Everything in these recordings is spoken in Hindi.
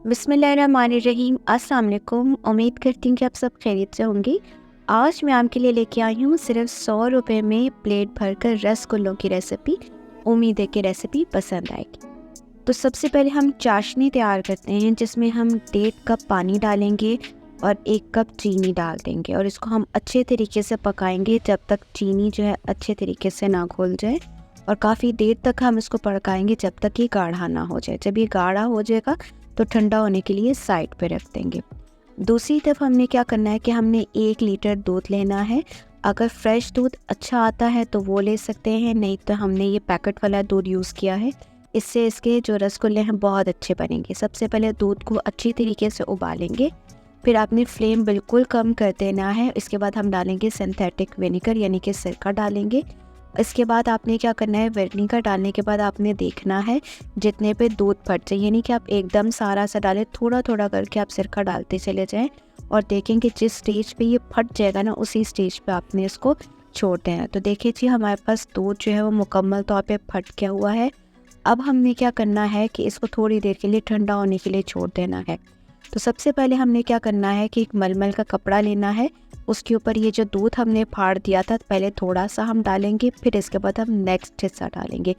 बिस्मिल्लाहिर्रहमानिर्रहीम। अस्सलाम वालेकुम। उम्मीद करती हूँ कि आप सब खैरियत से होंगी। आज मैं आपके लिए लेके आई हूँ सिर्फ 100 रुपये में प्लेट भरकर रसगुल्लों की रेसिपी। उम्मीद है कि रेसिपी पसंद आएगी। तो सबसे पहले हम चाशनी तैयार करते हैं, जिसमें हम 1.5 कप पानी डालेंगे और 1 कप चीनी डाल देंगे और इसको हम अच्छे तरीके से पकाएंगे जब तक चीनी जो है अच्छे तरीके से ना घुल जाए, और काफ़ी देर तक हम इसको पकाएंगे जब तक ये गाढ़ा ना हो जाए। जब ये गाढ़ा हो जाएगा तो ठंडा होने के लिए साइड पे रख देंगे। दूसरी तरफ हमने क्या करना है कि हमने 1 लीटर दूध लेना है। अगर फ्रेश दूध अच्छा आता है तो वो ले सकते हैं, नहीं तो हमने ये पैकेट वाला दूध यूज़ किया है। इससे इसके जो रसगुल्ले हैं बहुत अच्छे बनेंगे। सबसे पहले दूध को अच्छी तरीके से उबालेंगे, फिर आपने फ्लेम बिल्कुल कम कर देना है। इसके बाद हम डालेंगे सिंथेटिक विनेगर यानी कि सिरका डालेंगे। इसके बाद आपने क्या करना है, विनेगर डालने के बाद आपने देखना है जितने पे दूध फट जाए, यानी कि आप एकदम सारा सा डालें, थोड़ा थोड़ा करके आप सिरका डालते चले जाएं और देखें कि जिस स्टेज पे ये फट जाएगा ना, उसी स्टेज पे आपने इसको छोड़ देना है। तो देखिए जी, हमारे पास दूध जो है वो मुकम्मल तौर पे फट गया हुआ है। अब हमने क्या करना है कि इसको थोड़ी देर के लिए ठंडा होने के लिए छोड़ देना है। तो सबसे पहले हमने क्या करना है कि एक मलमल का कपड़ा लेना है, उसके ऊपर ये जो दूध हमने फाड़ दिया था पहले थोड़ा सा हम डालेंगे, फिर इसके बाद हम नेक्स्ट हिस्सा डालेंगे।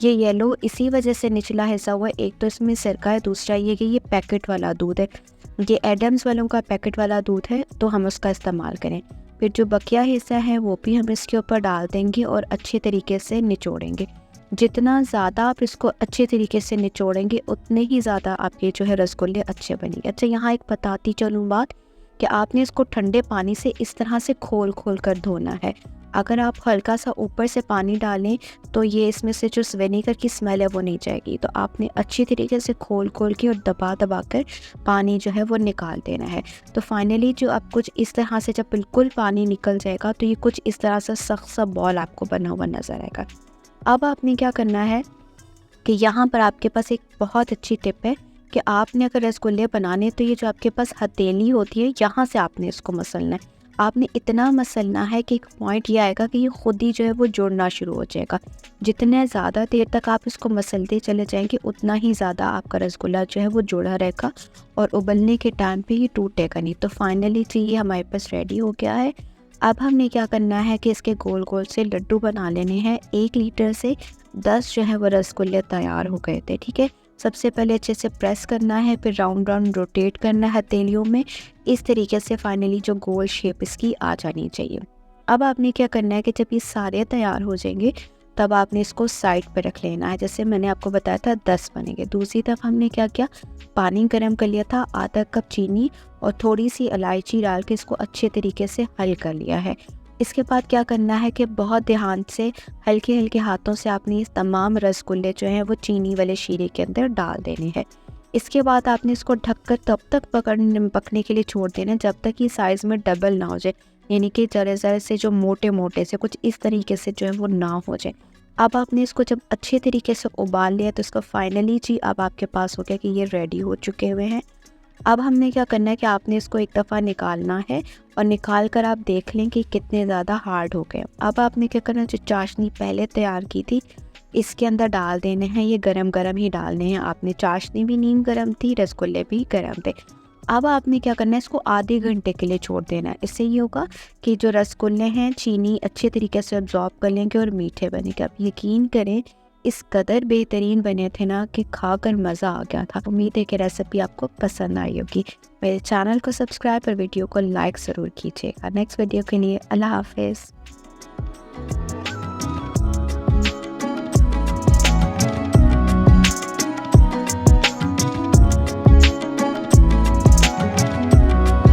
ये येलो इसी वजह से निचला हिस्सा हुआ है, एक तो इसमें सिरका है, दूसरा ये कि ये पैकेट वाला दूध है, ये एडम्स वालों का पैकेट वाला दूध है, तो हम उसका इस्तेमाल करें। फिर जो बकिया हिस्सा है वो भी हम इसके ऊपर डाल देंगे और अच्छे तरीके से निचोड़ेंगे। जितना ज़्यादा आप इसको अच्छे तरीके से निचोड़ेंगे उतने ही ज़्यादा आपके जो है रसगुल्ले अच्छे बनेंगे। अच्छा, यहाँ एक बताती चलूँ बात कि आपने इसको ठंडे पानी से इस तरह से खोल खोल कर धोना है। अगर आप हल्का सा ऊपर से पानी डालें तो ये इसमें से जो विनेगर की स्मेल है वो नहीं जाएगी। तो आपने अच्छी तरीके से खोल खोल के और दबा दबा कर पानी जो है वो निकाल देना है। तो फाइनली जो आप कुछ इस तरह से जब बिल्कुल पानी निकल जाएगा तो ये कुछ इस तरह से सख्त सा बॉल आपको बना हुआ नज़र आएगा। अब आपने क्या करना है कि यहाँ पर आपके पास एक बहुत अच्छी टिप है कि आपने अगर रसगुल्ले बनाने तो ये जो आपके पास हथेली होती है, यहाँ से आपने इसको मसलना है। आपने इतना मसलना है कि एक पॉइंट ये आएगा कि ये खुद ही जो है वो जुड़ना शुरू हो जाएगा। जितने ज़्यादा देर तक आप इसको मसलते चले जाएंगे उतना ही ज़्यादा आपका रसगुल्ला जो है वो जुड़ा रहेगा और उबलने के टाइम पे ये टूटेगा नहीं। तो फाइनली जी ये हमारे पास रेडी हो गया है। अब हमने क्या करना है कि इसके गोल गोल से लड्डू बना लेने हैं। 1 लीटर से 10 जो है वो रसगुल्ले तैयार हो गए थे। ठीक है, सबसे पहले अच्छे से प्रेस करना है, फिर राउंड राउंड रोटेट करना है हथेलियों में, इस तरीके से फाइनली जो गोल शेप इसकी आ जानी चाहिए। अब आपने क्या करना है कि जब ये सारे तैयार हो जाएंगे तब आपने इसको साइड पर रख लेना है। जैसे मैंने आपको बताया था 10 बनेंगे। दूसरी तरफ हमने क्या किया, पानी गर्म कर लिया था, आधा कप चीनी और थोड़ी सी इलायची डाल के इसको अच्छे तरीके से हल कर लिया है। इसके बाद क्या करना है कि बहुत ध्यान से हल्के हल्के हाथों से आपने इस तमाम रसगुल्ले जो हैं वो चीनी वाले शीरे के अंदर डाल देने हैं। इसके बाद आपने इसको ढककर तब तक पकने के लिए छोड़ देना जब तक ये साइज़ में डबल ना हो जाए, यानी कि ज़रे ज़रे से जो मोटे मोटे से कुछ इस तरीके से जो है वो ना हो जाए। अब आपने इसको जब अच्छे तरीके से उबाल लिया तो इसका फाइनली जी अब आपके पास हो गया कि ये रेडी हो चुके हुए हैं। अब हमने क्या करना है कि आपने इसको एक दफ़ा निकालना है और निकाल कर आप देख लें कि कितने ज़्यादा हार्ड हो गए। अब आपने क्या करना है, जो चाशनी पहले तैयार की थी इसके अंदर डाल देने हैं। ये गरम गरम ही डालने हैं आपने, चाशनी भी नीम गरम थी, रसगुल्ले भी गरम थे। अब आपने क्या करना है, इसको आधे घंटे के लिए छोड़ देना है। इससे ये होगा कि जो रसगुल्ले हैं चीनी अच्छे तरीके से अब्जॉर्ब कर लेंगे और मीठे बनेंगे। आप यकीन करें इस कदर बेहतरीन बने थे ना कि खाकर मज़ा आ गया था। उम्मीद है कि रेसिपी आपको पसंद आई होगी। मेरे चैनल को सब्सक्राइब और वीडियो को लाइक ज़रूर कीजिएगा। नेक्स्ट वीडियो के लिए अल्लाह हाफिज़।